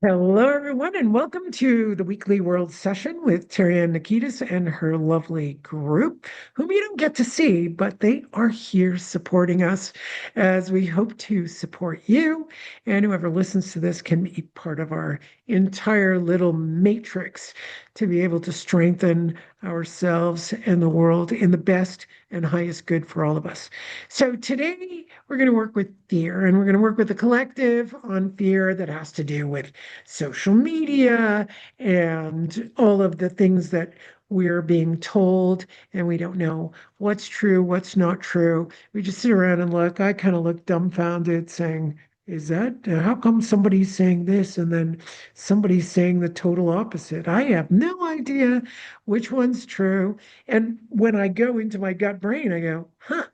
Hello, everyone, and welcome to the weekly world session with Terryann Nikitas and her lovely group, whom you don't get to see, but they are here supporting us as we hope to support you. And whoever listens to this can be part of our entire little matrix to be able to strengthen ourselves and the world in the best and highest good for all of us. So today we're going to work with fear, and we're going to work with a collective on fear that has to do with social media and all of the things that we're being told, and we don't know what's true, what's not true. We just sit around and look. I kind of look dumbfounded, saying, is that how come somebody's saying this and then somebody's saying the total opposite? I have no idea which one's true. And when I go into my gut brain, I go, huh,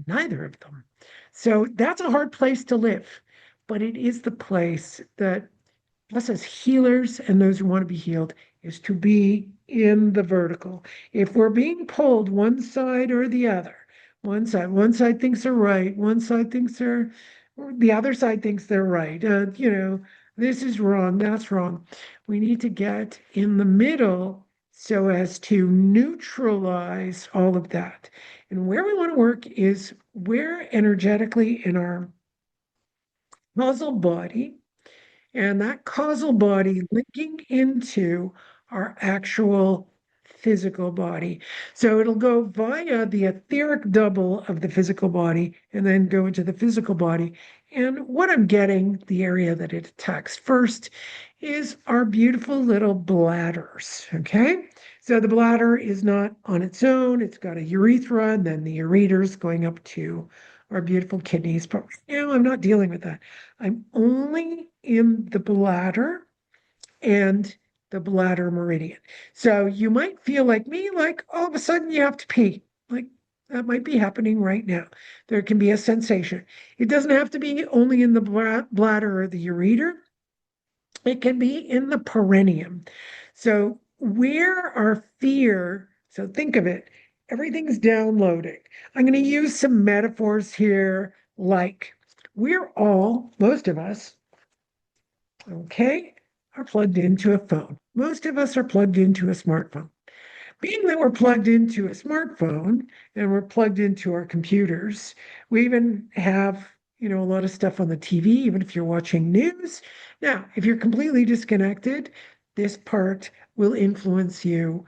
neither of them. So that's a hard place to live, but it is the place that us as healers and those who want to be healed is to be in the vertical. If we're being pulled one side or the other, one side thinks they're right, one side thinks they're, the other side thinks they're right. This is wrong, that's wrong. We need to get in the middle so as to neutralize all of that. And where we want to work is where energetically in our causal body and that causal body linking into our actual physical body. So it'll go via the etheric double of the physical body and then go into the physical body. And what I'm getting, the area that it attacks first, is our beautiful little bladders. Okay. So the bladder is not on its own, it's got a urethra, and then the ureters going up to our beautiful kidneys. But I'm not dealing with that. I'm only in the bladder and the bladder meridian. So you might feel like me, like all of a sudden you have to pee. Like that might be happening right now. There can be a sensation. It doesn't have to be only in the bladder or the ureter. It can be in the perineum. So where our fear, so think of it, everything's downloading. I'm going to use some metaphors here, like we're all, most of us, okay, are plugged into a phone. Most of us are plugged into a smartphone. Being that we're plugged into a smartphone and we're plugged into our computers, we even have, a lot of stuff on the TV, even if you're watching news. Now, if you're completely disconnected, this part will influence you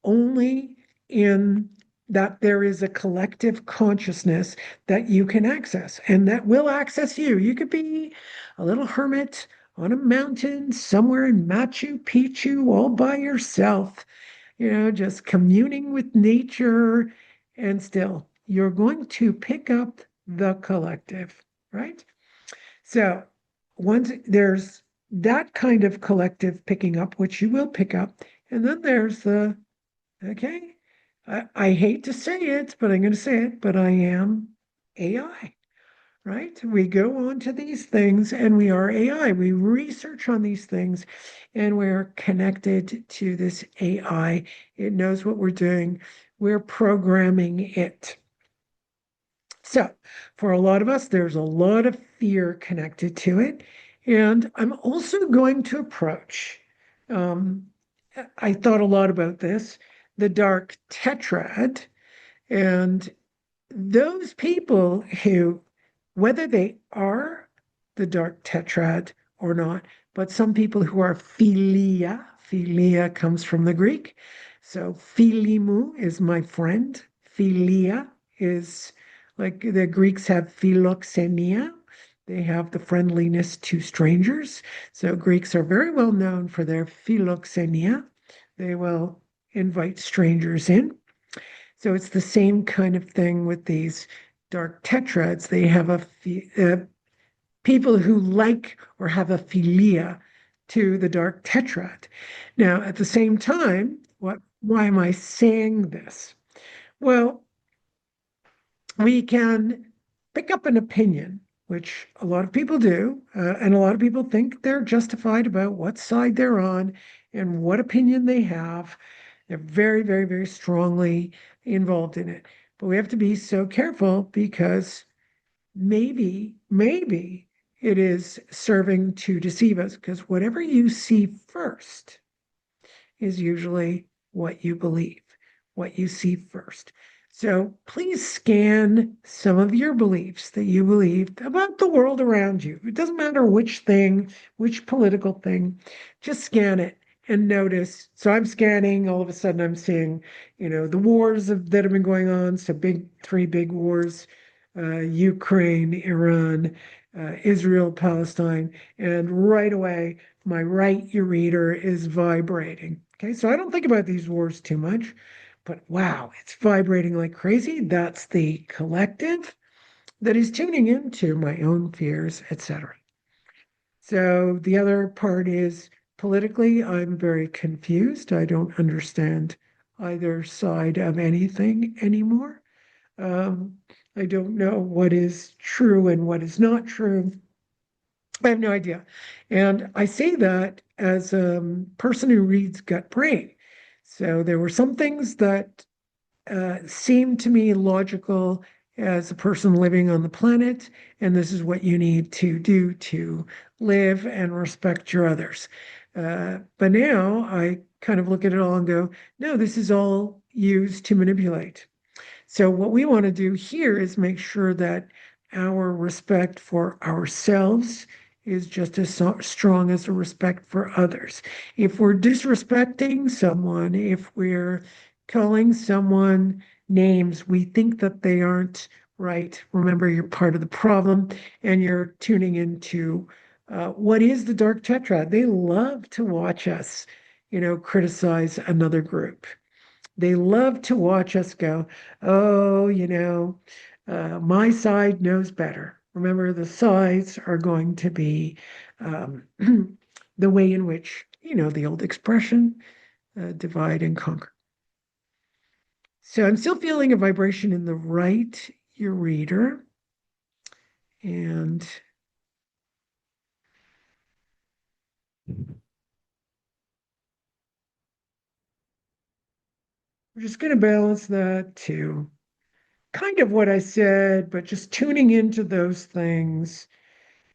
only in that there is a collective consciousness that you can access and that will access you. You could be a little hermit on a mountain somewhere in Machu Picchu all by yourself, just communing with nature, and still you're going to pick up the collective, right? So once there's that kind of collective picking up, which you will pick up, and then there's the, okay, I hate to say it, but I'm going to say it, but I am AI, right? We go on to these things and we are AI. We research on these things and we're connected to this AI. It knows what we're doing. We're programming it. So, for a lot of us, there's a lot of fear connected to it. And I'm also going to approach, um, I thought a lot about this, the dark tetrad. And those people who, whether they are the dark tetrad or not, but some people who are philia comes from the Greek. So philimu is my friend. Philia is like the Greeks have philoxenia. They have the friendliness to strangers. So Greeks are very well known for their philoxenia. They will invite strangers in. So it's the same kind of thing with these dark tetrads. They have people who like or have a philia to the dark tetrad. Now, at the same time, why am I saying this? Well, we can pick up an opinion, which a lot of people do, and a lot of people think they're justified about what side they're on and what opinion they have. They're very, very, very strongly involved in it. But we have to be so careful because maybe it is serving to deceive us because whatever you see first is usually what you believe, what you see first. So please scan some of your beliefs that you believed about the world around you. It doesn't matter which thing, which political thing, just scan it and notice. So I'm scanning, all of a sudden I'm seeing, the wars that have been going on. So three big wars, Ukraine, Iran, Israel, Palestine. And right away, my right ureter is vibrating. Okay, so I don't think about these wars too much, but wow, it's vibrating like crazy. That's the collective that is tuning into my own fears, etc. So the other part is politically, I'm very confused. I don't understand either side of anything anymore. Um, I don't know what is true and what is not true. I have no idea. And I say that as a person who reads gut brain. So there were some things that seemed to me logical as a person living on the planet, and this is what you need to do to live and respect your others. But now I kind of look at it all and go, no, this is all used to manipulate. So, what we want to do here is make sure that our respect for ourselves is just as strong as the respect for others. If we're disrespecting someone, if we're calling someone names we think that they aren't right, remember you're part of the problem and you're tuning into what is the dark tetrad. They love to watch us, criticize another group. They love to watch us go, oh, my side knows better. Remember, the sides are going to be the way in which, the old expression, divide and conquer. So I'm still feeling a vibration in the right ureter. And we're just going to balance that to kind of what I said, but just tuning into those things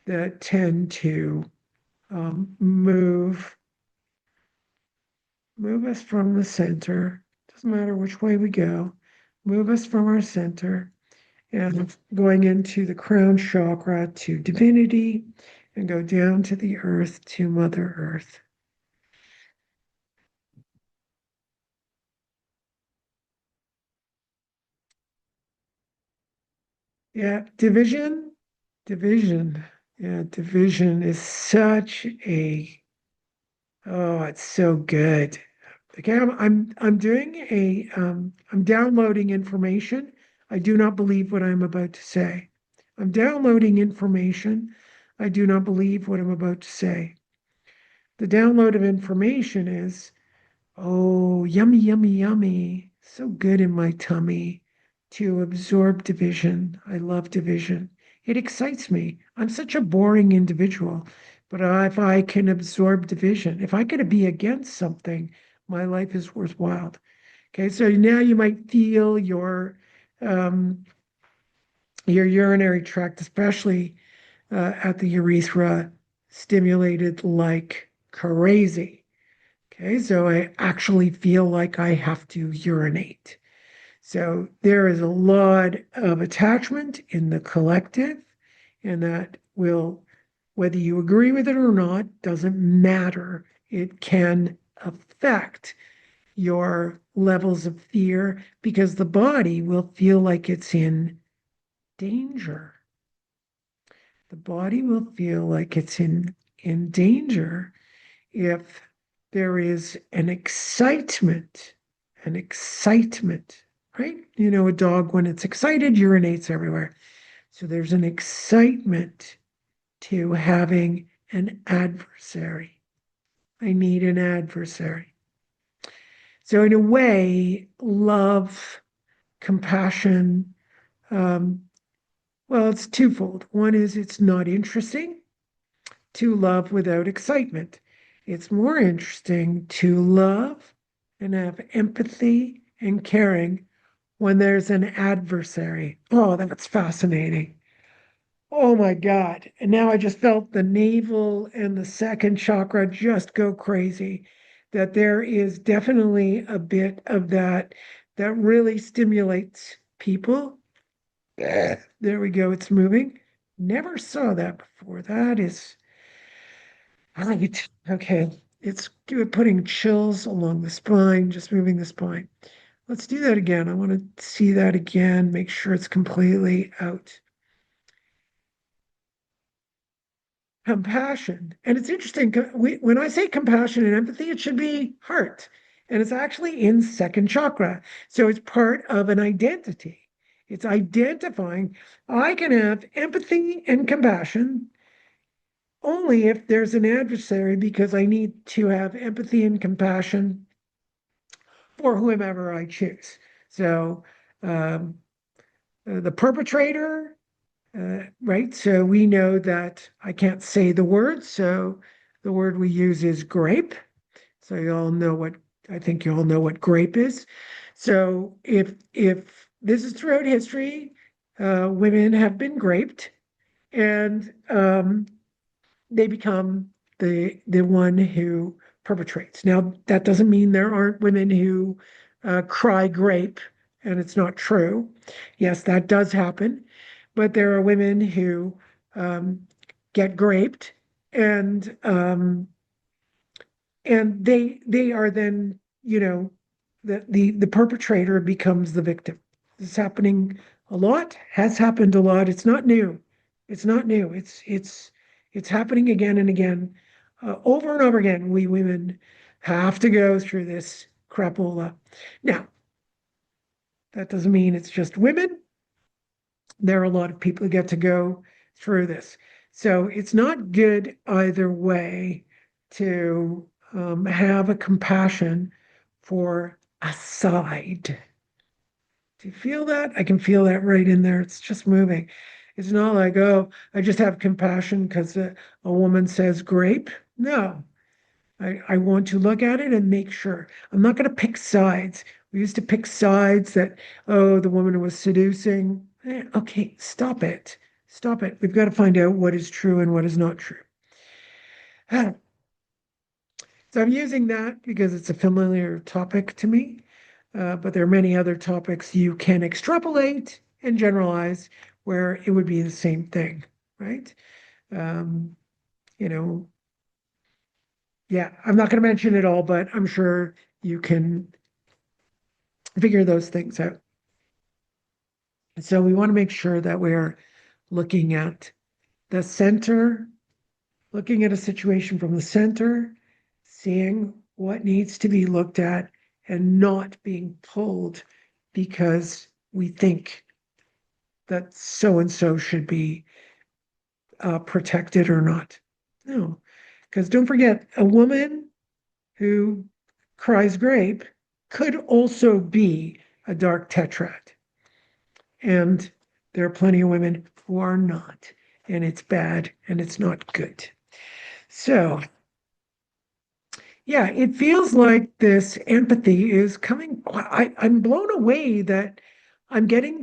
that tend to move us from the center. Doesn't matter which way we go. Move us from our center and going into the crown chakra to divinity and go down to the earth to Mother Earth. Yeah, division. Yeah, division is such a, oh, it's so good. Okay, I'm doing I'm downloading information. I do not believe what I'm about to say. I'm downloading information. I do not believe what I'm about to say. The download of information is, oh, yummy, yummy, yummy. So good in my tummy to absorb division. I love division. It excites me. I'm such a boring individual, but if I can absorb division, if I could be against something, my life is worthwhile. Okay, so now you might feel um, your urinary tract, especially at the urethra, stimulated like crazy. Okay, so I actually feel like I have to urinate. So there is a lot of attachment in the collective, and that will, whether you agree with it or not, doesn't matter. It can affect your levels of fear because the body will feel like it's in danger. The body will feel like it's in danger if there is an excitement, right? A dog, when it's excited, urinates everywhere. So there's an excitement to having an adversary. I need an adversary. So, in a way, love, compassion, um, well, it's twofold. One is it's not interesting to love without excitement. It's more interesting to love and have empathy and caring when there's an adversary. Oh, that's fascinating. Oh my God. And now I just felt the navel and the second chakra just go crazy. That there is definitely a bit of that that really stimulates people. Yeah. There we go. It's moving. Never saw that before. That is right. Okay. It's putting chills along the spine, just moving the spine. Let's do that again. I want to see that again, make sure it's completely out. Compassion. And it's interesting, when I say compassion and empathy, it should be heart. And it's actually in second chakra. So it's part of an identity. It's identifying I can have empathy and compassion only if there's an adversary because I need to have empathy and compassion for whomever I choose. So um, the perpetrator, right? So we know that I can't say the word. So the word we use is grape. So you all know what I think you all know what grape is. So if this is throughout history, women have been graped, and they become the one who perpetrates. Now that doesn't mean there aren't women who cry grape, and it's not true. Yes, that does happen, but there are women who um, get graped, and they are then, the perpetrator becomes the victim. It's happening a lot, has happened a lot. It's not new. It's not new. It's happening again and again, over and over again. We women have to go through this crapola. Now, that doesn't mean it's just women. There are a lot of people who get to go through this. So it's not good either way to have a compassion for a side. Do you feel that? I can feel that right in there. It's just moving. It's not like, oh, I just have compassion because a woman says grape. No, I want to look at it and make sure. I'm not going to pick sides. We used to pick sides that, oh, the woman was seducing. Okay, stop it. Stop it. We've got to find out what is true and what is not true. Ah, so I'm using that because it's a familiar topic to me. But there are many other topics you can extrapolate and generalize where it would be the same thing, right? Um, you know, yeah, I'm not going to mention it all, but I'm sure you can figure those things out. So we want to make sure that we're looking at the center, looking at a situation from the center, seeing what needs to be looked at, and not being pulled because we think that so and so should be protected or not. No, because don't forget, a woman who cries grape could also be a dark tetrad. And there are plenty of women who are not. And it's bad and it's not good. So, yeah, it feels like this empathy is coming. I'm blown away that I'm getting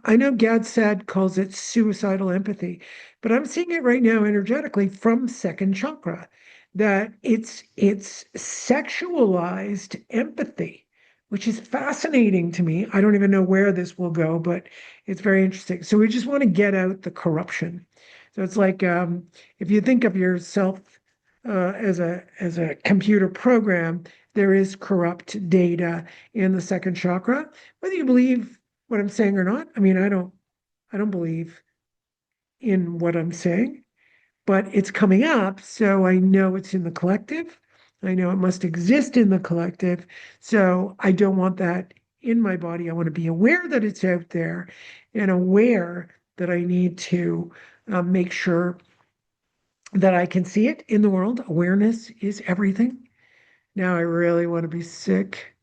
I know Gad Sad calls it suicidal empathy, but I'm seeing it right now energetically from second chakra, that it's sexualized empathy, which is fascinating to me. I don't even know where this will go, but it's very interesting. So we just want to get out the corruption. So it's like, if you think of yourself as a computer program, there is corrupt data in the second chakra. Whether you believe what I'm saying or not, I mean, I don't believe in what I'm saying, but it's coming up, so I know it's in the collective. I know it must exist in the collective, so I don't want that in my body. I want to be aware that it's out there and aware that I need to make sure that I can see it in the world. Awareness is everything. Now I really want to be sick.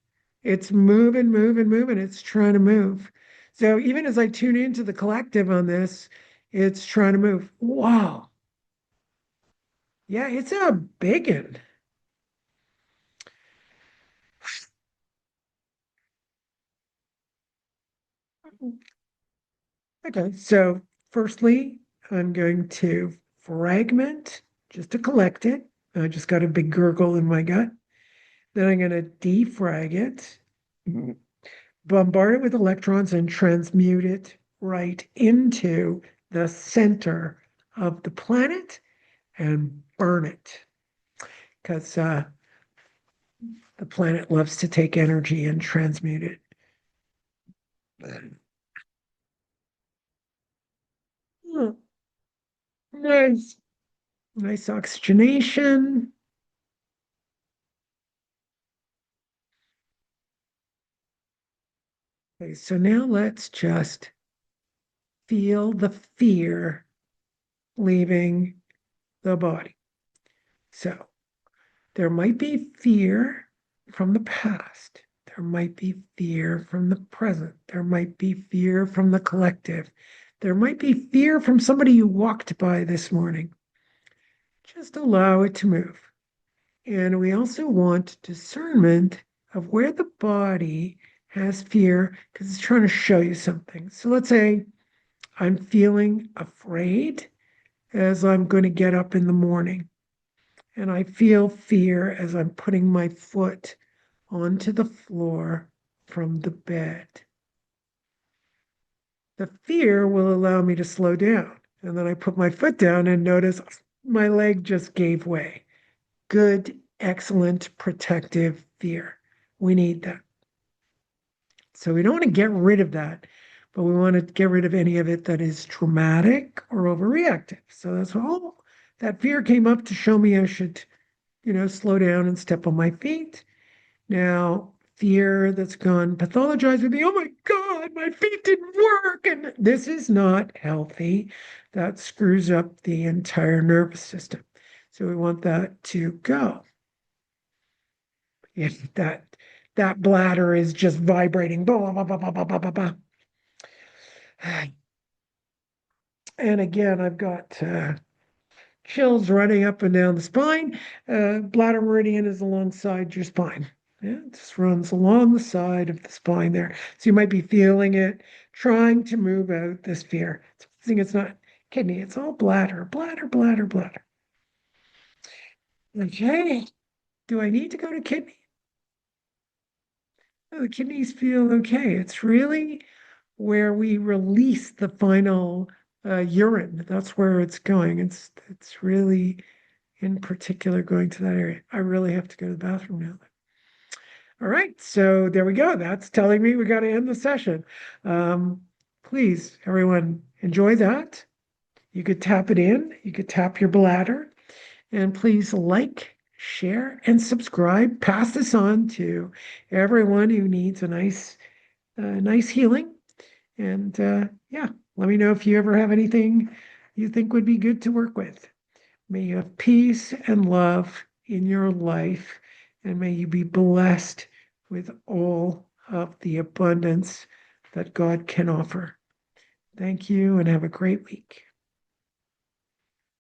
It's moving, moving, moving. It's trying to move. So even as I tune into the collective on this, it's trying to move. Wow. Yeah, it's a big one. Okay, so firstly, I'm going to fragment just to collect it. I just got a big gurgle in my gut. Then I'm going to defrag it, bombard it with electrons, and transmute it right into the center of the planet and burn it. Because the planet loves to take energy and transmute it. Oh, nice. Nice oxygenation. Okay, so now let's just feel the fear leaving the body. So there might be fear from the past. There might be fear from the present. There might be fear from the collective. There might be fear from somebody you walked by this morning. Just allow it to move. And we also want discernment of where the body has fear because it's trying to show you something. So let's say I'm feeling afraid as I'm going to get up in the morning. And I feel fear as I'm putting my foot onto the floor from the bed. The fear will allow me to slow down. And then I put my foot down and notice my leg just gave way. Good, excellent, protective fear. We need that. So we don't want to get rid of that, but we want to get rid of any of it that is traumatic or overreactive. So that's all that fear came up to show me I should, slow down and step on my feet. Now, fear that's gone pathologized with me, oh my God, my feet didn't work. And this is not healthy. That screws up the entire nervous system. So we want that to go. If that bladder is just vibrating, blah, blah, blah, blah, blah, blah, blah, blah. And again, I've got chills running up and down the spine. Bladder meridian is alongside your spine. Yeah, it just runs along the side of the spine there. So you might be feeling it, trying to move out this fear. It's not kidney, it's all bladder, bladder, bladder, bladder. Okay. Do I need to go to kidney? Oh, the kidneys feel okay. It's really where we release the final urine. That's where it's going. It's really in particular going to that area. I really have to go to the bathroom now. All right, so there we go. That's telling me we got to end the session. Please, everyone, enjoy that. You could tap it in. You could tap your bladder, and please like, share, and subscribe. Pass this on to everyone who needs a nice healing. And yeah, let me know if you ever have anything you think would be good to work with. May you have peace and love in your life, and may you be blessed with all of the abundance that God can offer. Thank you, and have a great week.